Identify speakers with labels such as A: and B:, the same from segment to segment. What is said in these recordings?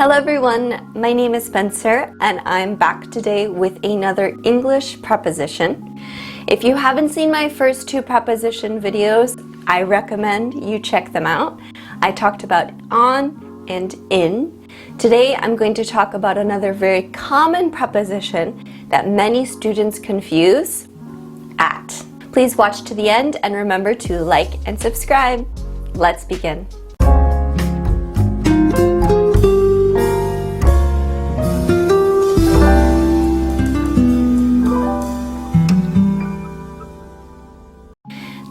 A: Hello everyone, my name is Spencer and I'm back today with another English preposition. If you haven't seen my first two preposition videos, I recommend you check them out. I talked about on and in. Today I'm going to talk about another very common preposition that many students confuse, at. Please watch to the end and remember to like and subscribe. Let's begin.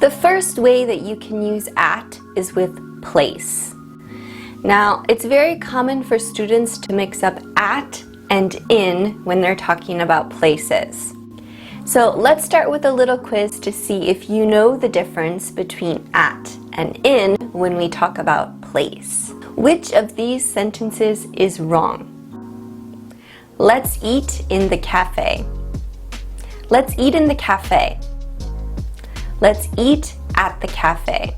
A: The first way that you can use at is with place. Now, it's very common for students to mix up at and in when they're talking about places. So let's start with a little quiz to see if you know the difference between at and in when we talk about place. Which of these sentences is wrong? Let's eat in the cafe. Let's eat in the cafe. Let's eat at the cafe.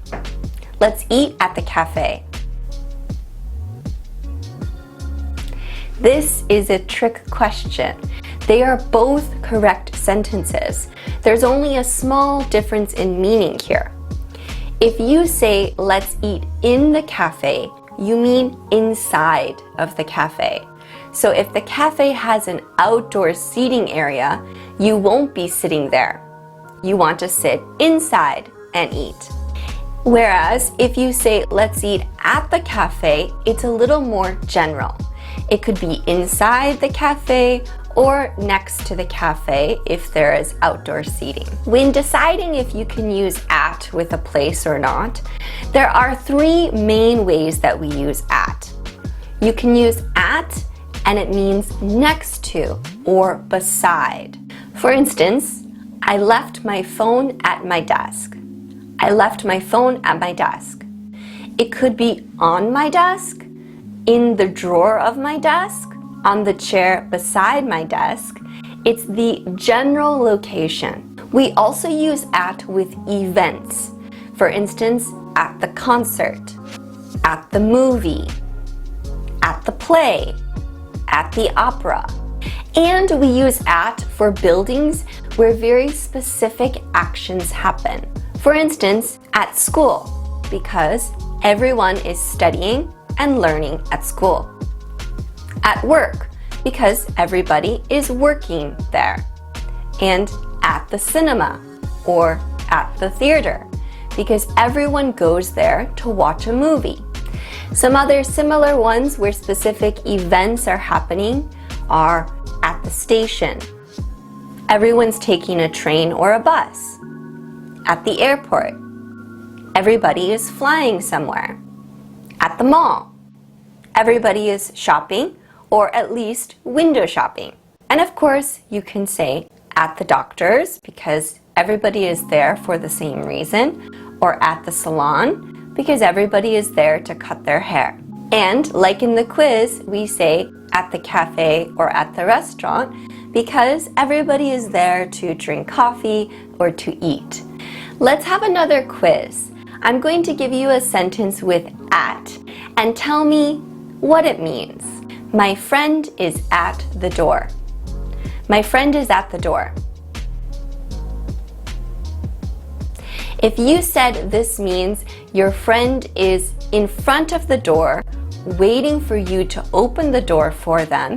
A: Let's eat at the cafe. This is a trick question. They are both correct sentences. There's only a small difference in meaning here. If you say, let's eat in the cafe, you mean inside of the cafe. So if the cafe has an outdoor seating area, you won't be sitting there. You want to sit inside and eat. Whereas if you say, let's eat at the cafe, it's a little more general. It could be inside the cafe or next to the cafe if there is outdoor seating. When deciding if you can use at with a place or not, there are three main ways that we use at. You can use at and it means next to or beside. For instance, I left my phone at my desk. I left my phone at my desk. It could be on my desk, in the drawer of my desk, on the chair beside my desk. It's the general location. We also use at with events. For instance, at the concert, at the movie, at the play, at the opera. And we use at for buildings where very specific actions happen. For instance, at school, because everyone is studying and learning at school. At work, because everybody is working there. And at the cinema or at the theater, because everyone goes there to watch a movie. Some other similar ones where specific events are happening are at the station. Everyone's taking a train or a bus. At the airport. Everybody is flying somewhere. At the mall. Everybody is shopping or at least window shopping. And of course, you can say at the doctor's because everybody is there for the same reason, or at the salon because everybody is there to cut their hair. And like in the quiz, we say at the cafe or at the restaurant because everybody is there to drink coffee or to eat. Let's have another quiz. I'm going to give you a sentence with at and tell me what it means. My friend is at the door. My friend is at the door. If you said this means your friend is in front of the door waiting for you to open the door for them,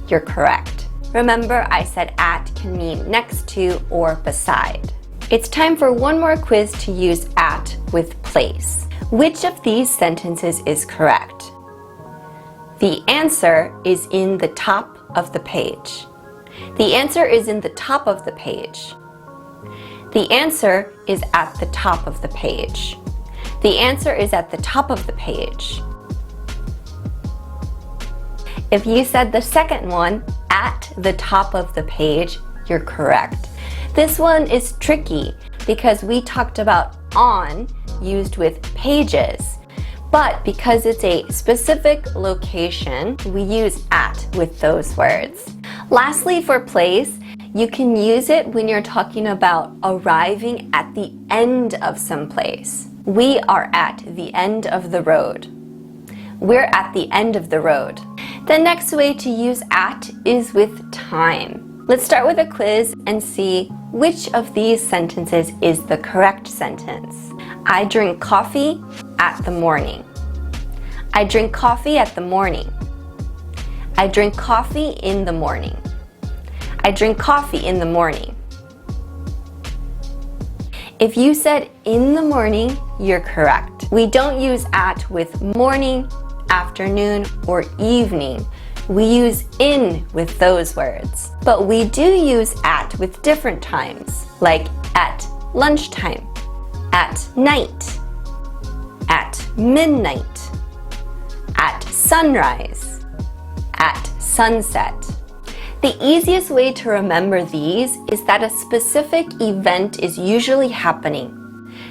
A: you're correct. Remember, I said at can mean next to or beside. It's time for one more quiz to use at with place. Which of these sentences is correct? The answer is in the top of the page. The answer is in the top of the page. The answer is at the top of the page. The answer is at the top of the page. If you said the second one, at the top of the page, you're correct. This one is tricky because we talked about on used with pages, but because it's a specific location, we use at with those words. Lastly, for place, you can use it when you're talking about arriving at the end of some place. We are at the end of the road. We're at the end of the road. The next way to use at is with time. Let's start with a quiz and see which of these sentences is the correct sentence. I drink coffee at the morning. I drink coffee at the morning. I drink coffee in the morning. I drink coffee in the morning. If you said in the morning, you're correct. We don't use at with morning, afternoon, or evening. We use in with those words. But we do use at with different times, like at lunchtime, at night, at midnight, at sunrise, at sunset. The easiest way to remember these is that a specific event is usually happening.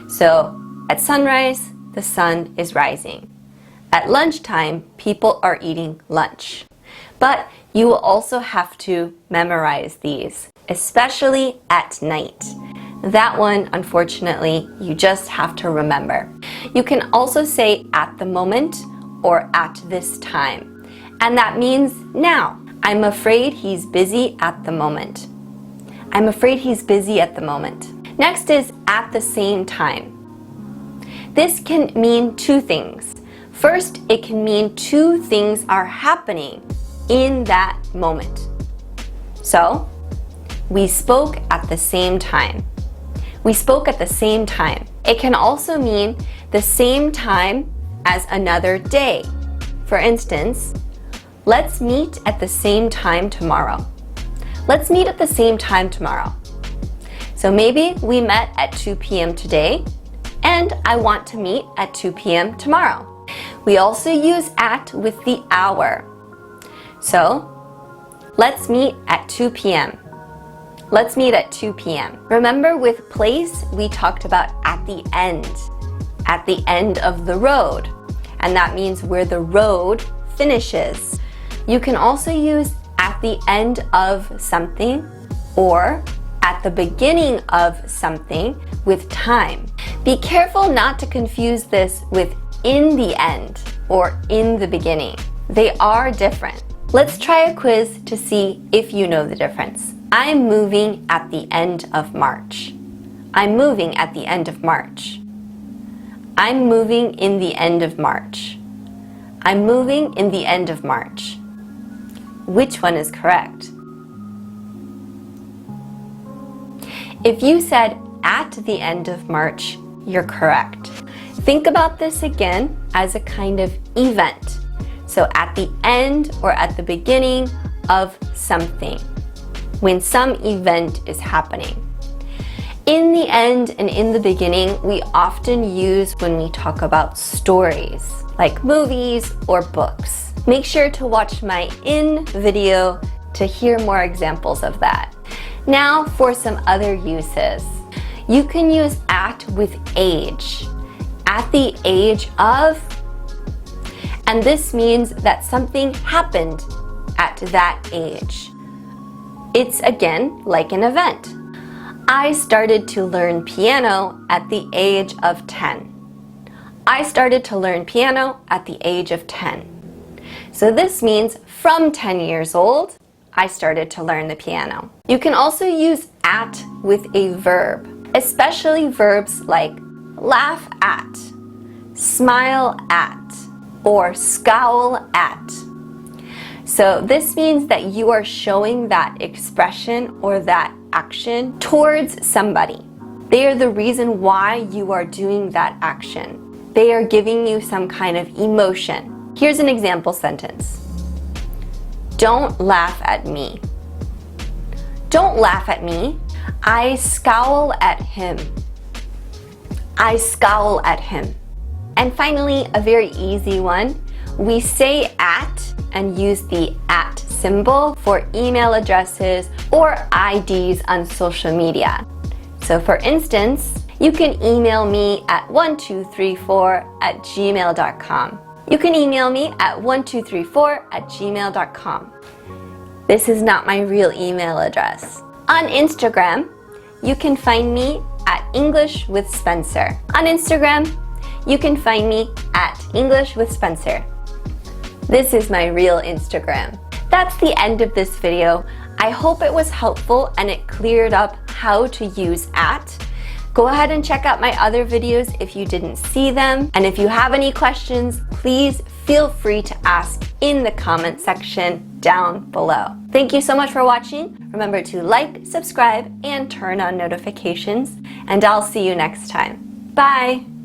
A: So, at sunrise, the sun is rising. At lunchtime, people are eating lunch. But you will also have to memorize these, especially at night. That one, unfortunately, you just have to remember. You can also say at the moment or at this time. And that means now. I'm afraid he's busy at the moment. I'm afraid he's busy at the moment. Next is at the same time. This can mean two things. First, it can mean two things are happening in that moment. So, we spoke at the same time. We spoke at the same time. It can also mean the same time as another day. For instance, let's meet at the same time tomorrow. Let's meet at the same time tomorrow. So maybe we met at 2 p.m. today, and I want to meet at 2 p.m. tomorrow. We also use at with the hour. So, let's meet at 2 p.m. Let's meet at 2 p.m. Remember, with place, we talked about at the end of the road. And that means where the road finishes. You can also use at the end of something or at the beginning of something with time. Be careful not to confuse this with in the end or in the beginning. They are different. Let's try a quiz to see if you know the difference. I'm moving at the end of March. I'm moving at the end of March. I'm moving in the end of March. I'm moving in the end of March. Which one is correct? If you said at the end of March, you're correct. Think about this again as a kind of event. So at the end or at the beginning of something, when some event is happening. In the end and in the beginning, we often use when we talk about stories, like movies or books. Make sure to watch my in video to hear more examples of that. Now for some other uses. You can use at with age. At the age of, and this means that something happened at that age. It's again like an event. I started to learn piano at the age of 10. I started to learn piano at the age of 10. So this means from 10 years old, I started to learn the piano. You can also use at with a verb, especially verbs like laugh at, smile at, or scowl at. So this means that you are showing that expression or that action towards somebody. They are the reason why you are doing that action. They are giving you some kind of emotion. Here's an example sentence. Don't laugh at me. Don't laugh at me. I scowl at him. I scowl at him. And finally, a very easy one. We say at and use the at symbol for email addresses or IDs on social media. So for instance, you can email me at 1234@gmail.com. You can email me at 1234@gmail.com. This is not my real email address. On Instagram, you can find me at englishwithspencer. On Instagram, you can find me at englishwithspencer. This is my real Instagram. That's the end of this video. I hope it was helpful and it cleared up how to use at. Go ahead and check out my other videos if you didn't see them. And if you have any questions, please feel free to ask in the comment section down below. Thank you so much for watching. Remember to like, subscribe, and turn on notifications. And I'll see you next time. Bye!